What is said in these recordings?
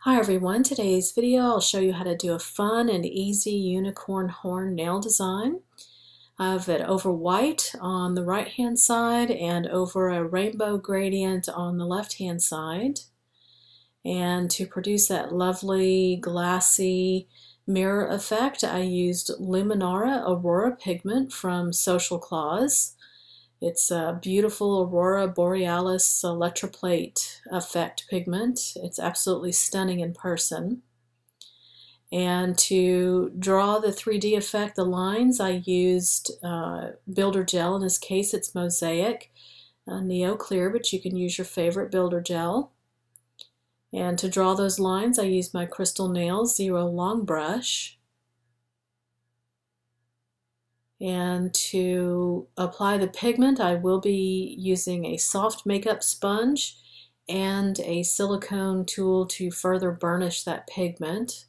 Hi everyone, today's video I'll show you how to do a fun and easy unicorn horn nail design. I have it over white on the right hand side and over a rainbow gradient on the left hand side. And to produce that lovely glassy mirror effect I used Luminara Aurora pigment from Social Claus. It's a beautiful Aurora Borealis electroplate effect pigment. It's absolutely stunning in person. And to draw the 3D effect, the lines, I used builder gel. In this case, it's Mosaic Neo Clear, but you can use your favorite builder gel. And to draw those lines, I used my Crystal Nails Zero Long Brush. And to apply the pigment, I will be using a soft makeup sponge and a silicone tool to further burnish that pigment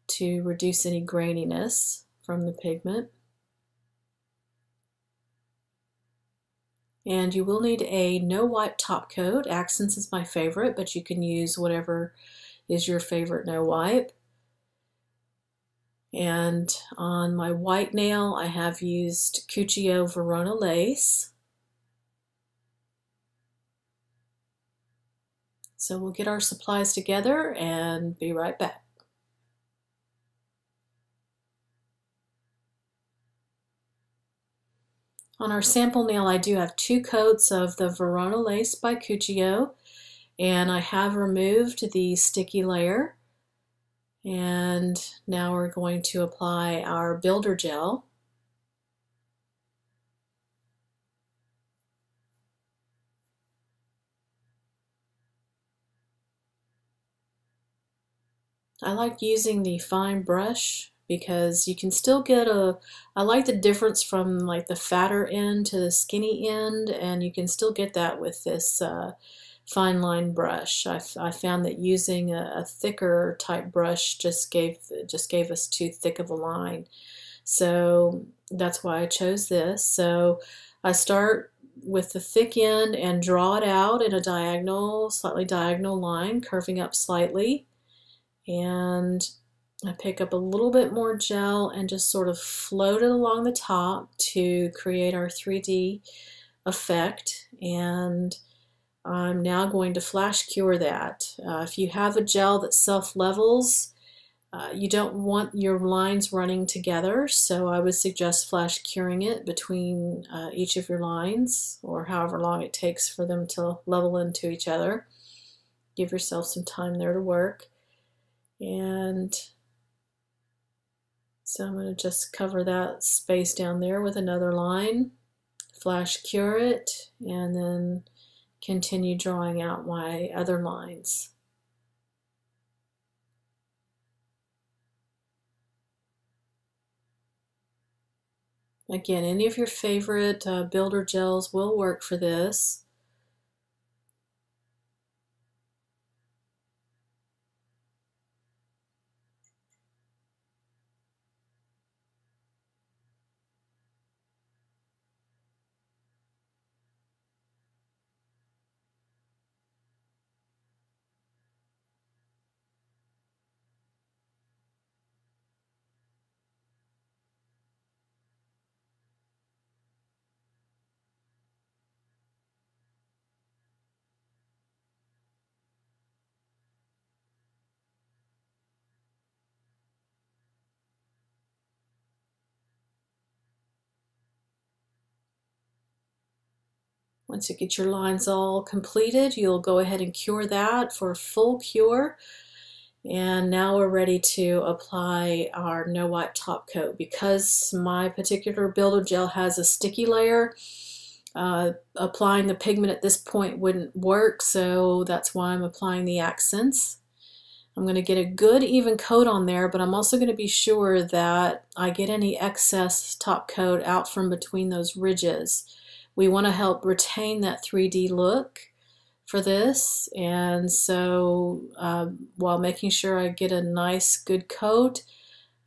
to reduce any graininess from the pigment. And you will need a no-wipe top coat. Akzentz is my favorite, but you can use whatever is your favorite no-wipe. And on my white nail, I have used Cuccio Verona lace. So we'll get our supplies together and be right back. On our sample nail, I do have 2 coats of the Verona lace by Cuccio, and I have removed the sticky layer. And now we're going to apply our builder gel. I like using the fine brush because you can still get I like the difference from like the fatter end to the skinny end, and you can still get that with this fine line brush. I found that using a thicker type brush just gave us too thick of a line. So that's why I chose this. So I start with the thick end and draw it out in a slightly diagonal line, curving up slightly. And I pick up a little bit more gel and just sort of float it along the top to create our 3D effect. And I'm now going to flash cure that. If you have a gel that self-levels, you don't want your lines running together, so I would suggest flash curing it between each of your lines, or however long it takes for them to level into each other. Give yourself some time there to work. And so I'm going to just cover that space down there with another line, flash cure it, and then continue drawing out my other lines. Again, any of your favorite builder gels will work for this. Once you get your lines all completed, you'll go ahead and cure that for full cure. And now we're ready to apply our no-wipe top coat. Because my particular builder gel has a sticky layer, applying the pigment at this point wouldn't work, so that's why I'm applying the Akzentz. I'm going to get a good even coat on there, but I'm also going to be sure that I get any excess top coat out from between those ridges. We want to help retain that 3D look for this, and so while making sure I get a nice good coat,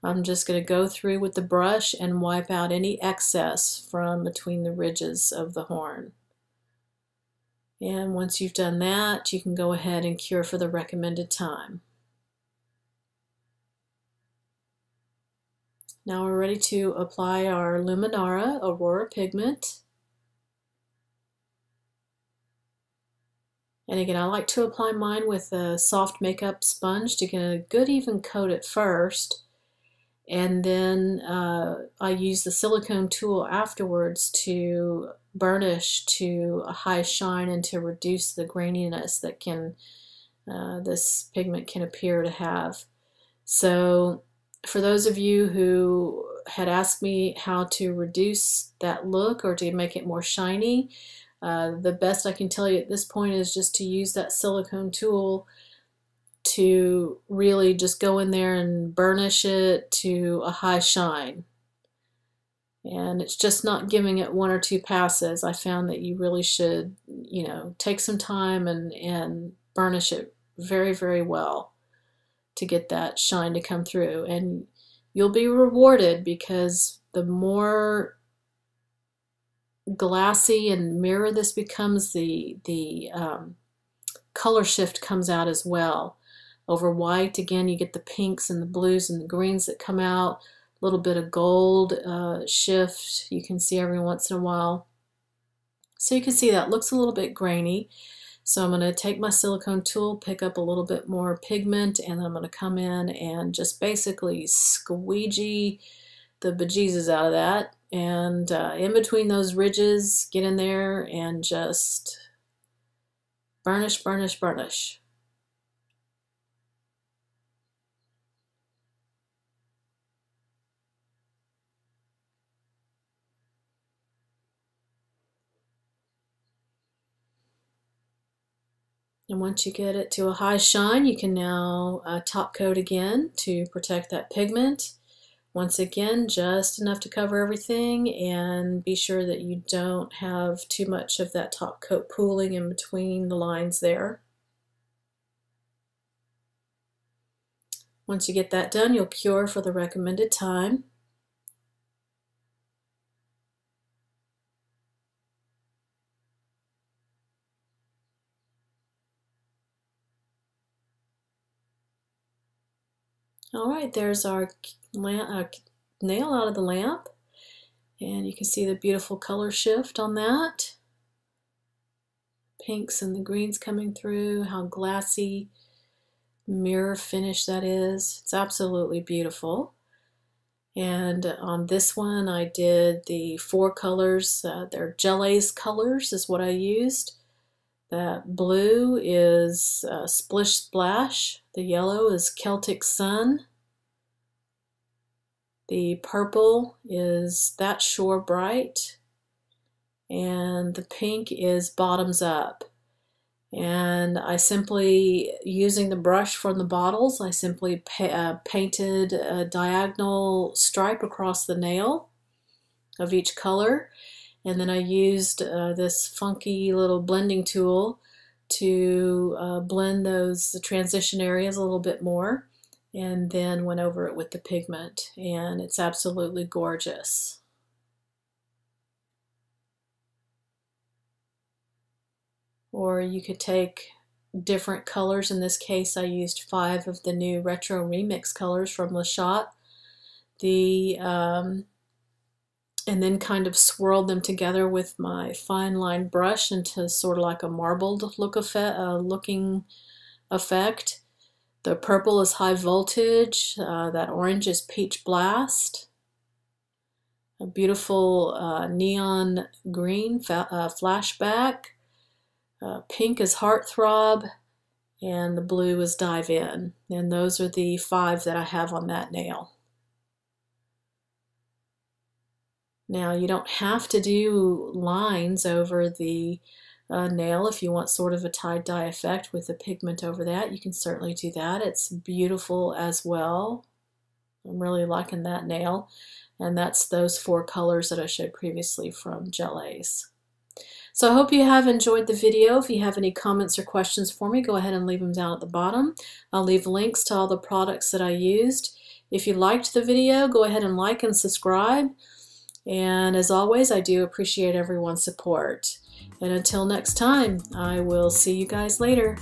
I'm just going to go through with the brush and wipe out any excess from between the ridges of the horn. And once you've done that, you can go ahead and cure for the recommended time. Now we're ready to apply our Luminara Aurora pigment. And again, I like to apply mine with a soft makeup sponge to get a good even coat at first. And then I use the silicone tool afterwards to burnish to a high shine and to reduce the graininess that this pigment can appear to have. So for those of you who had asked me how to reduce that look or to make it more shiny, the best I can tell you at this point is just to use that silicone tool to really just go in there and burnish it to a high shine. And it's just not giving it one or two passes. I found that you really should, take some time and burnish it very, very well to get that shine to come through. And you'll be rewarded, because the more glassy and mirror this becomes, the color shift comes out as well. Over white, again, you get the pinks and the blues and the greens that come out. A little bit of gold shift you can see every once in a while. So you can see that looks a little bit grainy. So I'm going to take my silicone tool, pick up a little bit more pigment, and then I'm going to come in and just basically squeegee the bejesus out of that. And in between those ridges, get in there and just burnish, burnish, burnish. And once you get it to a high shine, you can now top coat again to protect that pigment. Once again, just enough to cover everything, and be sure that you don't have too much of that top coat pooling in between the lines there. Once you get that done, you'll cure for the recommended time. All right, there's our nail out of the lamp, and you can see the beautiful color shift on that. Pinks and the greens coming through, how glassy mirror finish that is. It's absolutely beautiful. And on this one I did the 4 colors. They're Gelaze colors is what I used. That blue is Splish Splash. The yellow is Celtic Sun. The purple is That Shore Bright. And the pink is Bottoms Up. And I simply, using the brush from the bottles, I simply painted a diagonal stripe across the nail of each color. And then I used this funky little blending tool to blend the transition areas a little bit more, and then went over it with the pigment, and it's absolutely gorgeous. Or you could take different colors. In this case, I used 5 of the new retro remix colors from LeChat. And then kind of swirled them together with my fine line brush into sort of like a marbled looking effect. The purple is High Voltage. That orange is Peach Blast. A beautiful neon green Flashback. Pink is Heartthrob, and the blue is Dive In. And those are the 5 that I have on that nail. Now, you don't have to do lines over the nail if you want sort of a tie-dye effect with the pigment over that. You can certainly do that. It's beautiful as well. I'm really liking that nail. And that's those 4 colors that I showed previously from Gelaze. So I hope you have enjoyed the video. If you have any comments or questions for me, go ahead and leave them down at the bottom. I'll leave links to all the products that I used. If you liked the video, go ahead and like and subscribe. And as always, I do appreciate everyone's support. And until next time, I will see you guys later.